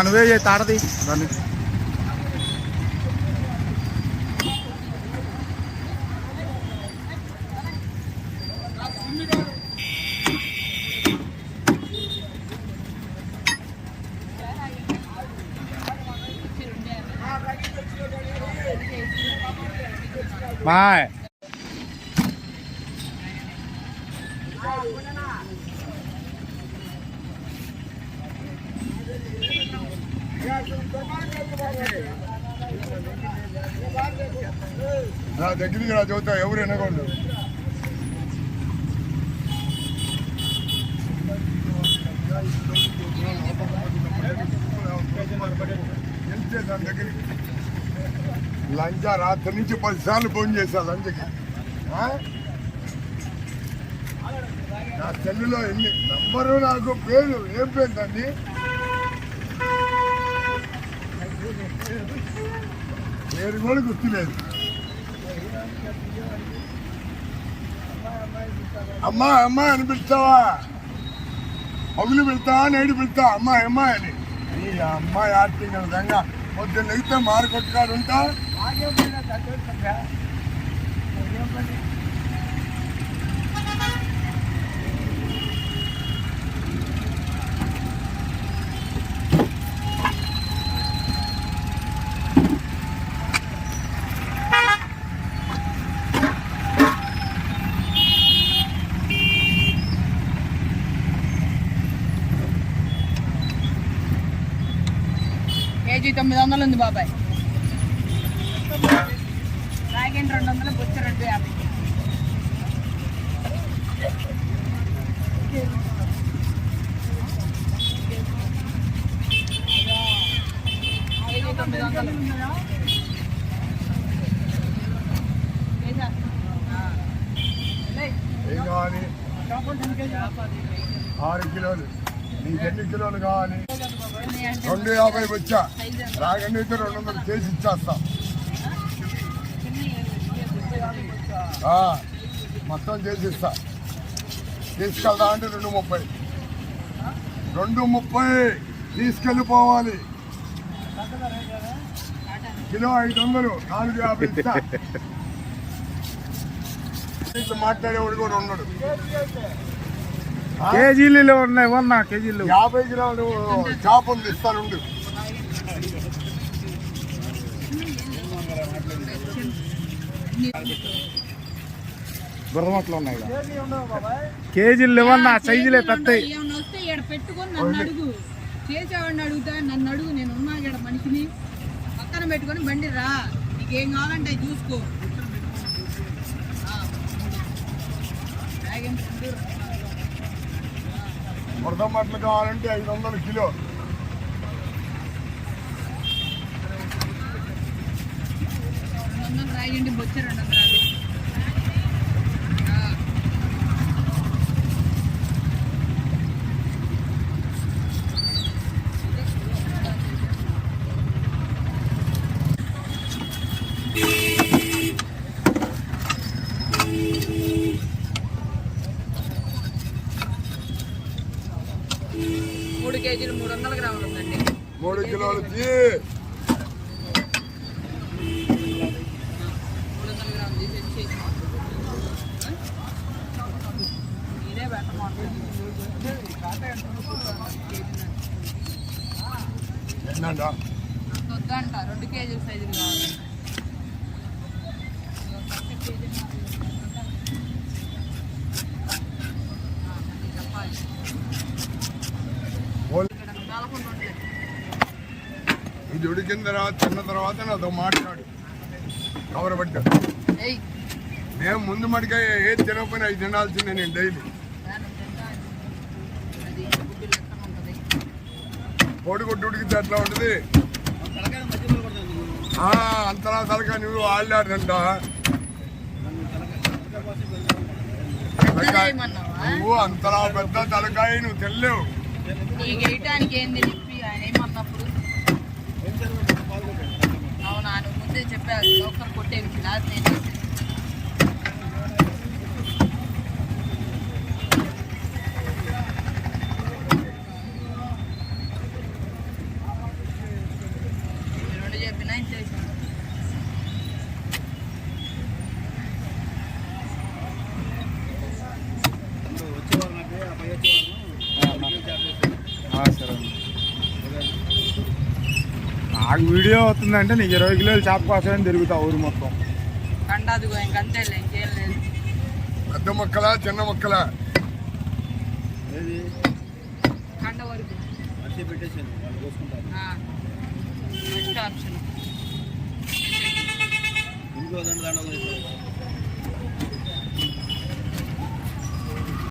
నువ్వే తాడది దాన్ని బాయ్ దగ్గరికి రా చదువుతా ఎవరు ఎనగోళ్ళు దాని దగ్గరికి లంచా రాత్రి నుంచి 10 సార్లు ఫోన్ చేశా లంచకి. నా సెల్లులో ఎన్ని నంబరు నాకు పేరు ఏం పేరు దాన్ని పేరు కూడా గుర్తులేదు. అమ్మా అమ్మాయి అని పిలుస్తావా, పగులు పిలుస్తావా, నేడు పిలుస్తావా అమ్మాయి అమ్మాయి అని. ఈ అమ్మాయి యాక్టింగ్ విధంగా పొద్దున్న అయితే మారుకొట్టుకాడు ఉంటా. కేజీ 900 ఉంది బాబాయ్. రాగేంటి 200, బొచ్చ 250. కేజీ 900. 6 కిలోలు. నీకు ఎన్ని కిలోలు కావాలి? 250 వచ్చా. రాగండి అయితే 200 చేసి ఇచ్చేస్తా. మొత్తం చేసి ఇస్తా. తీసుకెళ్తా అంటే 230. 230 తీసుకెళ్ళిపోవాలి. కిలో 500, 450 ఇస్తా. మాట్లాడేవాడు కూడా ఉన్నాడు. కేజీలు ఉన్నాయి, 100 కేజీలు 50 కిలోలు చేపలు ఇస్తానుండు. బుర్రమట్లు ఉన్నాయి కేజీలు 100. సైజులే పెద్దవి. ఏమన్నా వస్తే ఇక్కడ పెట్టుకొని నన్ను అడుగు, చేసేవాడిని అడుగుతా. నన్ను అడుగు, నేను ఉన్నా ఇక్కడ మనిషిని. పక్కన పెట్టుకొని బండి రా, నీకేం కావాలంటే చూసుకో. బురదమట్లు కావాలంటే 500 కిలో. రాయండి, బొచ్చ 250. కేజీలు 300 గ్రాములు ఉందండి. 3 కిలోలు 300 గ్రాములు తీసేసి ఇదే పెట్టమంటారు. వద్దంట, 2 కేజీల సైజులు కావాలి. ఇది ఉడికిన తర్వాత తిన్న తర్వాత నాతో మాట్లాడు. కవర్ పట్ట. మేము ముందు మడిగా ఏది తినకపోయినా అవి తినాల్సిందే. నేను డైలీ కోడిగుడ్డు ఉడికితే ఎట్లా ఉంటుంది అంతలా తలకాయ నువ్వు ఆళ్ళాడంట. నువ్వు అంతలా పెద్ద తలకాయ నువ్వు తెల్లేవు. ఆయన ఏమన్నప్పుడు అవునా నువ్వు ముందే చెప్పారు ఒకరు కొట్టేవి లాస్ట్ నేను రెండు చెప్పినా ఇంత చేశాను సరే నాకు వీడియో అవుతుందంటే నీకు 20 కిలోలు చేప కోసమని తిరుగుతా ఊరు మొత్తం కండాదుగో ఇంకంతేలే ఇంకేం లేదు పెద్ద మొక్కలా చిన్న మొక్కలా కండ వరకు బెస్ట్ ఆప్షన్